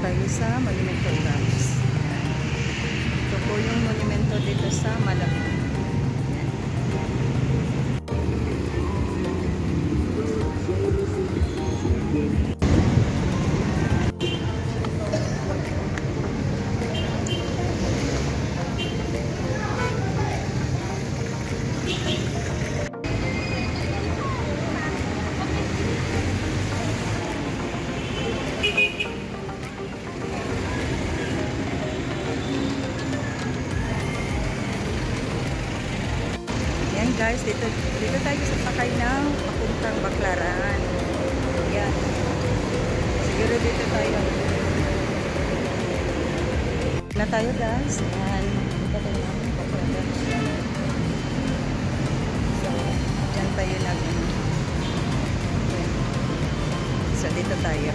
Tayo sa Monumento guys. Ito po yung monumento dito sa Malabon. Guys, dito tayo sa sakay ng papuntang Baclaran. Yan. Siguro dito tayo. Na tayo guys. Yan. Dito tayo ng Baclaran. So, dyan tayo nag. So, dito tayo.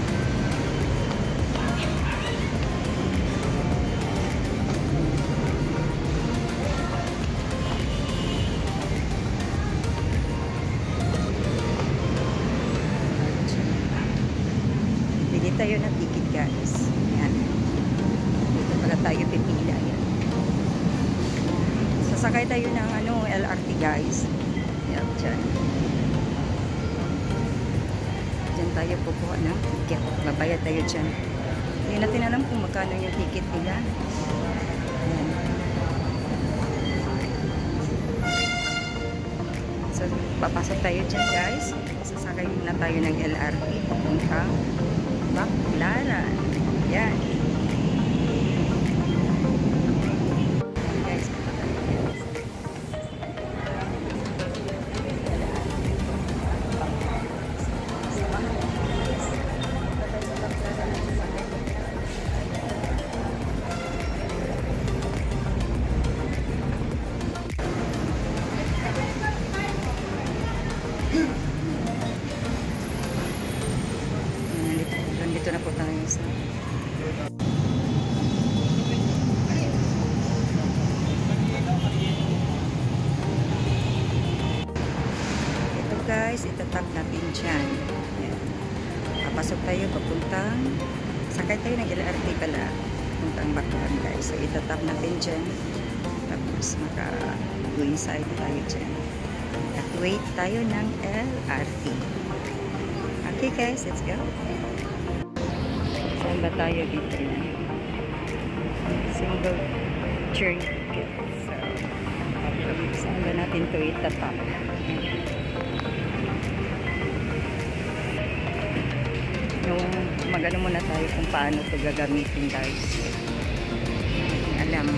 Tayo ng ticket guys. Yan. Dito pala tayo pipila. Yan. Sasakay tayo ng LRT guys. Yan, dyan. Dyan tayo pupuha ng ticket. Babayad tayo dyan. Hindi natin alam kung magkano yung ticket nila. Yan. So, papasok tayo dyan guys. Sasakay muna tayo ng LRT papuntang Baclaran. Yan. Guys, dito na po tayo sa ito guys, itatap natin dyan. Ayan. Papasok tayo papuntang sakay tayo ng LRT pala papuntang Baclaran guys. So itatap natin dyan tapos maka-go inside tayo dyan at wait tayo ng LRT. Okay guys, let's go. Saan ba tayo dito? Single train ticket. So, saan ba natin ito itatap? Magano muna tayo kung paano ito gagamitin guys. Alam.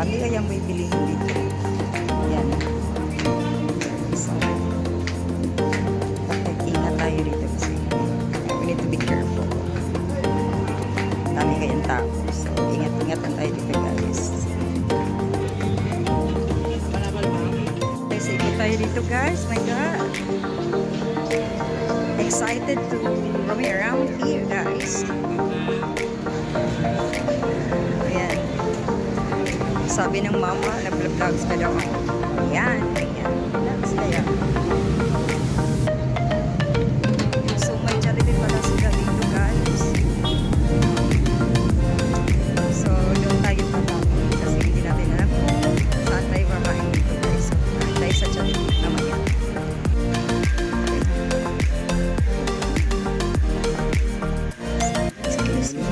dami kayang may bilihin dito. Yan. So, ingat tayo dito kasi we need to be careful. Dami kayang tao. So, ingat-ingat lang tayo dito guys. Sige tayo dito guys. My God. Excited to roam around here guys. Ayan. Sabi ng mama, nag-vlogs ka daw ako. Ayan. Ayan. Vlogs kaya. So may Jollibee pala sila dito guys. So doon tayo patapon kasi hindi natin alam kung saan tayo makain dito guys. So tayo sa Jollibee namaya. Excuse me.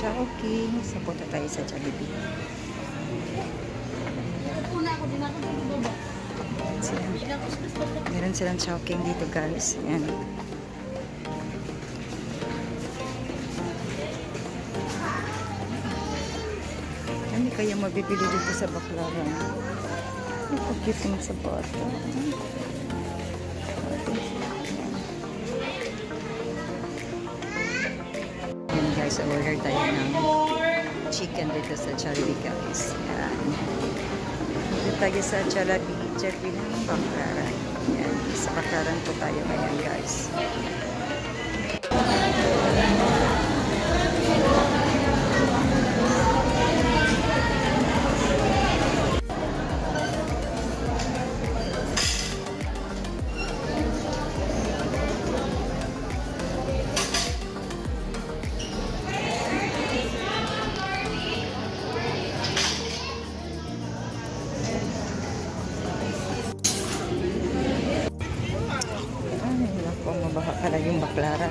Chowking. So, punta tayo sa Jollibee. Meron silang Chowking dito guys. Ayan. Ano kaya mabibili dito sa Baclaran? Ito cute yung sa bata. Guys, order tayo ng chicken dito sa Jollibee guys. Yan. Dito tayo sa Jollibee ng Baclaran. Yan. Sa Baclaran po tayo ngayon guys. Mabaha pala yung Baclaran.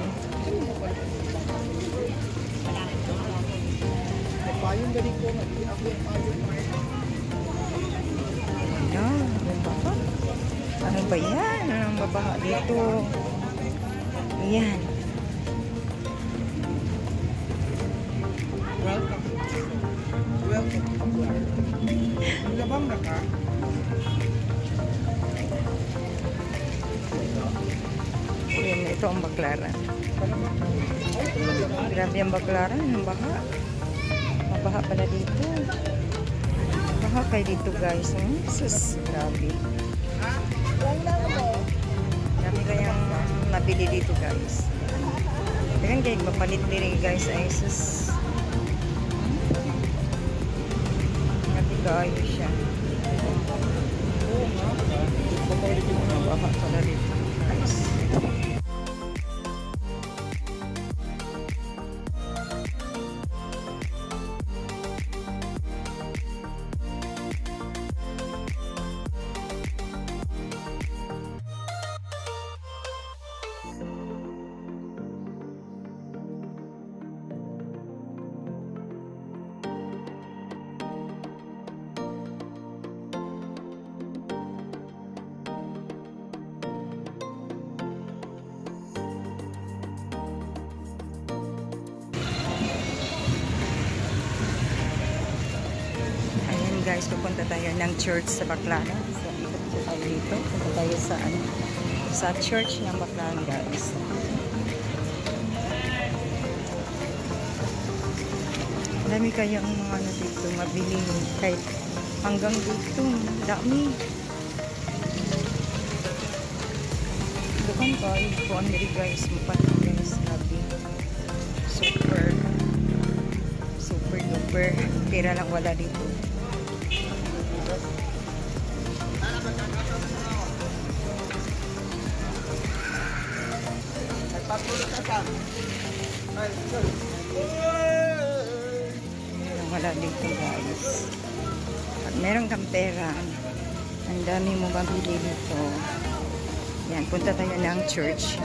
Ayan, yung baha. Ano ba yan? Anong mabaha dito? Ayan. Welcome. Welcome. Labang na ka? Ayan, ito ang Baclaran. Grabe ang Baclaran, ang baha. Mabaha pala dito. Baha kayo dito guys. Sus, grabe. Grabe kayang nabili dito guys. Tingnan kayo, mapalit din guys ay sus. Grabe kayo siya. Mabaha pala dito guys. Guys, pupunta tayo ng church sa Baclaran. So, ikot po tayo dito. Punta tayo sa church ng Baclaran, guys. Dami kayang mga ano dito, mabili kahit hanggang dito. Dami. Dukan ko, po ang nari guys. Mapano guys, sabi. Super duper. Pera lang wala dito. Wala dito guys. Pag meron kang pera, ang dami mo mabili dito. Yan, punta tayo ng church.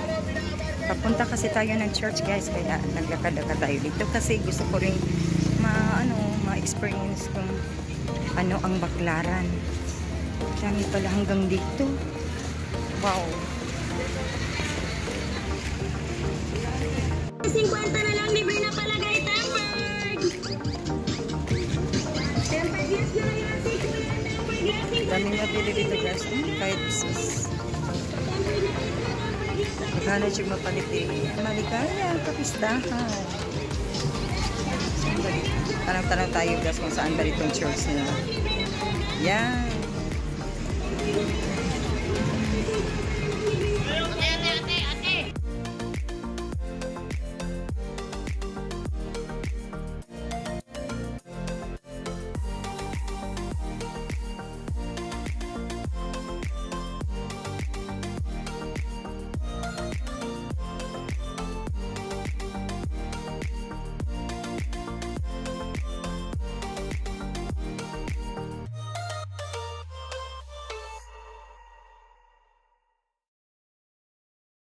Papunta kasi tayo ng church guys, kaya naglakad-lakad tayo dito kasi gusto ko rin ma-experience kung ano ang Baclaran. Dami pala hanggang dito. Wow. 50 na lang, libre na palagay, tempered! Tempered glass na yan, tempered glass, Dami nabili dito guys. Kahit sis. Magkano siya mapalit eh. Maligaya, kapistahan. Tanong-tanong tayo guys kung saan ba itong church nila. Yan.